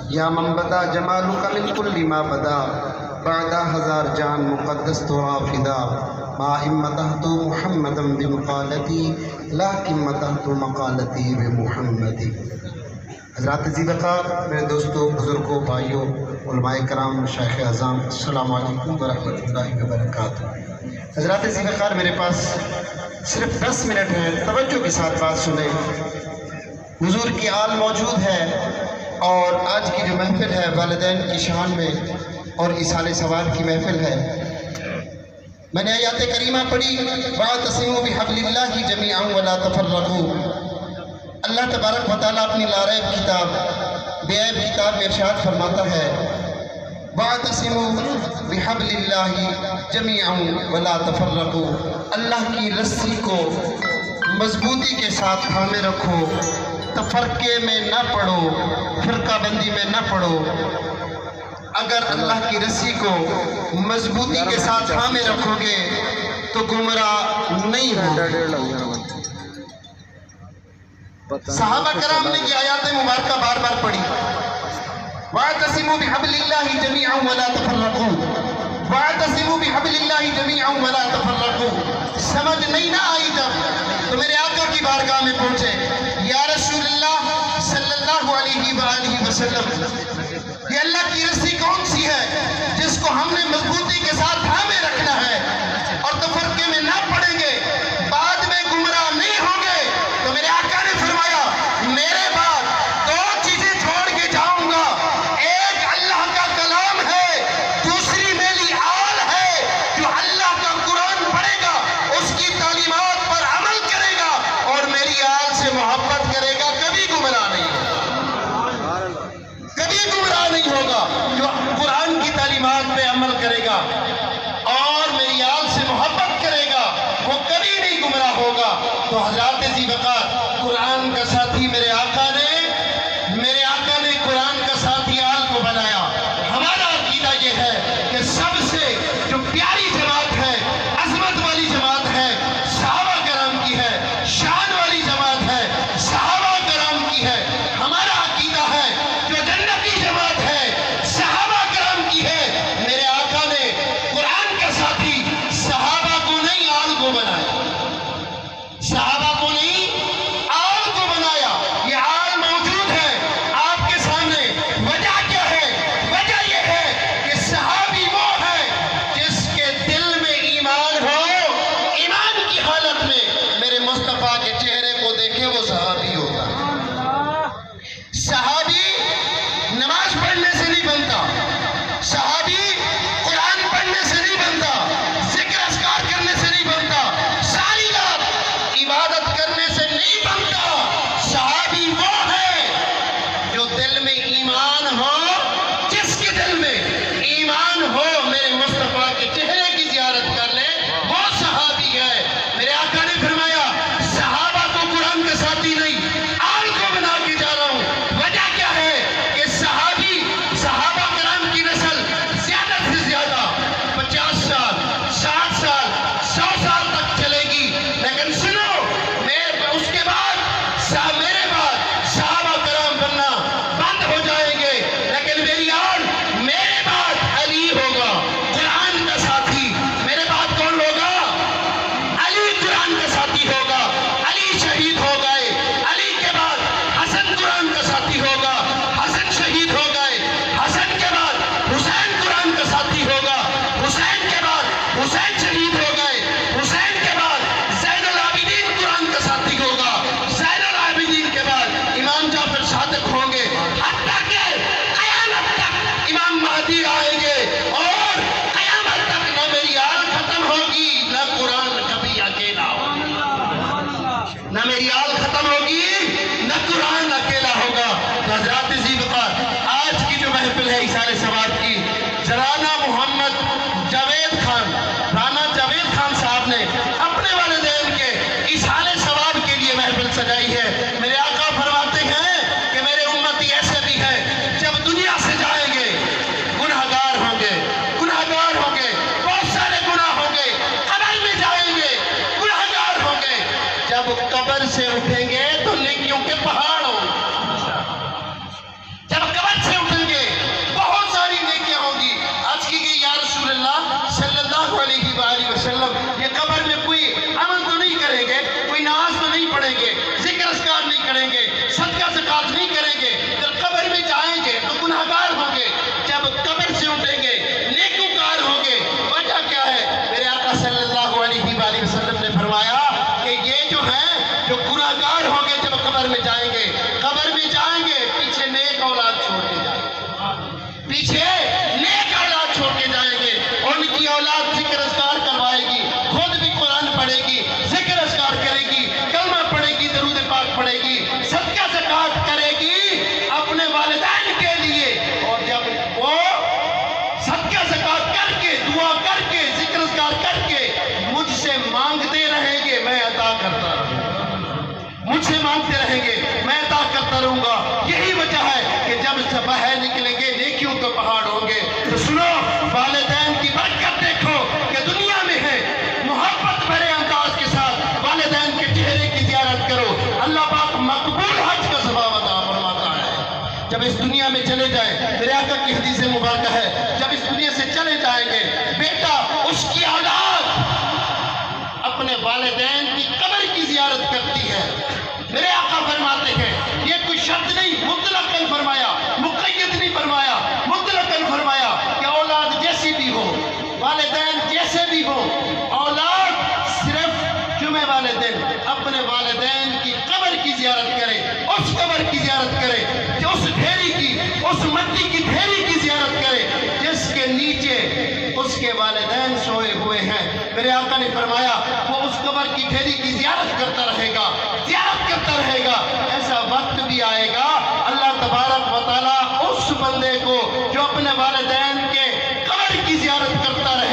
یا من بدا جمالک من کل ما بدا بعد ہزار جان مقدس تو فدا ما امتحت محمدا بمقالتی لیکن متحت مقالتی بمحمدی۔ حضرات عزیز وقار، میرے دوستوں، بزرگوں، بھائیوں، علماء کرام، مشائخ اعظام، السلام علیکم ورحمۃ اللہ وبرکاتہ۔ حضرات عزیز وقار، میرے پاس صرف 10 منٹ ہیں، توجہ کے ساتھ بات سنیں۔ حضور کی آل موجود ہے اور آج کی جو محفل ہے والدین کی شان میں اور ایصال ثواب کی محفل ہے۔ میں نے آیات کریمہ پڑھی، وَاعْتَصِمُوا بِحَبْلِ اللَّهِ جَمِيعًا وَلَا تَفَرَّقُوا۔ اللہ تبارک و تعالیٰ اپنی لاریب کتاب، بے عیب کتاب میں ارشاد فرماتا ہے، وَاعْتَصِمُوا بِحَبْلِ اللَّهِ جَمِيعًا وَلَا تَفَرَّقُوا۔ اللہ کی رسی کو مضبوطی کے ساتھ تھامے رکھو، تفرقے میں نہ پڑو، فرقہ بندی میں نہ پڑو۔ اگر اللہ کی رسی کو مضبوطی کے ساتھ تھامے رکھو گے تو گمراہ نہیں ہوگے۔ صحابہ کرام نے یہ آیات مبارکہ بار بار پڑھی، وَاعْتَصِمُوا بِحَبْلِ اللَّهِ جَمِيعًا وَلَا تَفَرَّقُوا، وَاعْتَصِمُوا بِحَبْلِ اللَّهِ جَمِيعًا وَلَا تَفَرَّقُوا۔ سمجھ نہیں نہ آئی جب تو میرے آقا کی بارگاہ میں پہنچے، یا رسول اللہ صلی اللہ علیہ وآلہ وسلم، یہ اللہ کی رسی کون سی ہے جس کو ہم نے مضبوطی کے ساتھ تھامے رکھنا ہے اور تفرقے میں نہ پڑیں گے، بعد میں گمراہ نہیں ہوں گے؟ تو میرے آقا نے فرمایا، میرے بعد 2 چیزیں چھوڑ کے جاؤں گا، ایک اللہ کا کلام ہے، دوسری میری آل ہے، جو اللہ کا قرآن پڑھے گا، اس کی تعلیمات پر عمل کرے گا اور میری آل سے محبت کرے گا، کبھی گمراہ نہیں ہوگا، کبھی گمراہ نہیں ہوگا۔ جو قرآن کی تعلیمات پہ عمل کرے گا اور میری آل سے محبت کرے گا، وہ کبھی نہیں گمراہ ہوگا۔ تو حضرات ذی وقار، قرآن کا ساتھی میرے آقا نے قرآن کا ساتھی آل کو بنایا۔ ہمارا عقیدہ یہ ہے کہ سب سے جو پیاری جماعت ہے، عظمت والی جماعت ہے، صحابہ کرام کی ہے، شان والی جماعت ہے، صحابہ کرام کی ہے۔ ہمارا عقیدہ ہے جو جنتی جماعت ہے، صحابہ کرام کی ہے۔ میرے آقا نے قرآن کا ساتھی صحابہ کو نہیں، آل کو بنایا، صحابہ کو نہیں، آل کو بنایا۔ یہ آل موجود ہے آپ کے سامنے۔ وجہ کیا ہے؟ وجہ یہ ہے کہ صحابی وہ ہے جس کے دل میں ایمان ہو، ایمان کی حالت میں میرے مصطفیٰ کے چہرے کو دیکھے، وہ صحابی ہوتا ہے۔ صحابی نماز پڑھنے سے نہیں بنتا، صحابی قرآن پڑھنے سے نہیں بنتا، ذکر اذکار کرنے سے نہیں بنتا، ساری رات عبادت کرنے سے نہیں بنتا۔ صحابی وہ ہے جو دل میں ایمان ہو، جس کے دل میں ایمان ہو، میرے مصطفیٰ کے چہرے کی زیارت کر لے، وہ صحابی ہے۔ میرے آقا نے فرمایا، صحابہ کو قرآن کا ساتھی نہیں، آل کو بنا کے جا رہا ہوں۔ وجہ کیا ہے کہ صحابہ کرام کی نسل زیادہ سے زیادہ 50 سال، 60 سال، 100 سال تک چلے گی، لیکن سنو، اس کے بعد میرے بعد صحابہ کرام بننا بند ہو جائیں گے، لیکن میری آل، میرے بعد علی ہوگا قرآن کا ساتھی۔ میرے بعد کون ہوگا؟ علی قرآن کا ساتھی ہوگا۔ علی شہید ہو گئے، علی کے بعد حسن قرآن کا ساتھی ہوگا، حسن شہید ہو گئے، حسن کے بعد حسین قرآن کا ساتھی ہوگا، حسین کے بعد حسین شہید ہو گئے، حسین کے بعد زین العابدین قرآن کا ساتھی ہوگا، زین العابدین کے بعد امام جعفر صادق ہوں گے، حتیٰ کہ قیامت تک امام مہدی آئیں گے، اور قیامت تک نہ میری آل ختم ہوگی، نہ قرآن کبھی اکیلا ہوگا، نہ میری آل ختم ہوگی، نہ قرآن اکیلا ہوگا۔ تو حضرات ذی وقار، آج کی جو محفل ہے ایصال ثواب کی، رانا جاوید خان صاحب نے اپنے والدین کے ایصال ثواب کے لیے محفل سجائی ہے۔ میرے آقا فرماتے ہیں کہ میرے امتی ایسے بھی ہیں، جب دنیا سے جائیں گے گناہگار ہوں گے، بہت سارے گناہ ہوں گے، قبر میں جائیں گے گناہگار ہوں گے، جب قبر سے اٹھیں گے تو نیکیوں کے پہاڑ ہوں گے، جب قبر سے اٹھیں پیچھے نیک اولاد چھوڑ کے جائیں گے. ان کی اولاد ذکر اذکار کروائے گی, خود بھی قرآن پڑھے گی, ذکر اذکار کرے گی, کلمہ پڑھے گی, درود پاک پڑھے گی, صدقہ زکات کرے گی اپنے والدین کے لیے. اور جب وہ صدقہ زکات کر کے, دعا کر کے, ذکر اذکار کر کے مجھ سے مانگتے رہیں گے, میں عطا کرتا رہوں گا. مجھ سے مانگتے رہیں گے, میں عطا کرتا رہوں گا. یہی وجہ ہے کہ جب سے باہر نکلیں گے نیکیوں کے پہاڑ ہوں گے. تو سنو, والدین کی برکت دیکھو کہ دنیا میں ہے. محبت بھرے انداز کے ساتھ والدین کے چہرے کی زیارت کرو. اللہ پاک مقبول حج کا ثواب عطا فرماتا ہے. جب اس دنیا میں چلے جائیں, میرے آقا کی حدیث مبارکہ ہے, جب اس دنیا سے چلے جائیں گے, بیٹا اس کی اولاد اپنے والدین کی قبر کی زیارت کرتی ہے. میرے آقا فرماتے ہیں, یہ کوئی شرط نہیں, مطلقاً فرمایا, مقید نہیں فرمایا, مطلقاً فرمایا کہ اولاد جیسی بھی ہو, والدین جیسے بھی ہو, اولاد صرف جمعہ والے دن اپنے والدین کی قبر کی زیارت کرے, اس قبر کی زیارت کرے, جو اس ڈھیری کی, اس مٹی کی ڈھیری کی زیارت کرے جس کے نیچے اس کے والدین سوئے ہوئے ہیں. میرے آقا نے فرمایا وہ اس قبر کی ڈھیری کی زیارت کرتا رہے گا, زیارت کرتا رہے گا. ایسا وقت بھی آئے گا اللہ تبارک و تعالیٰ اس بندے کو جو اپنے والدین کے قبر کی زیارت کرتا رہے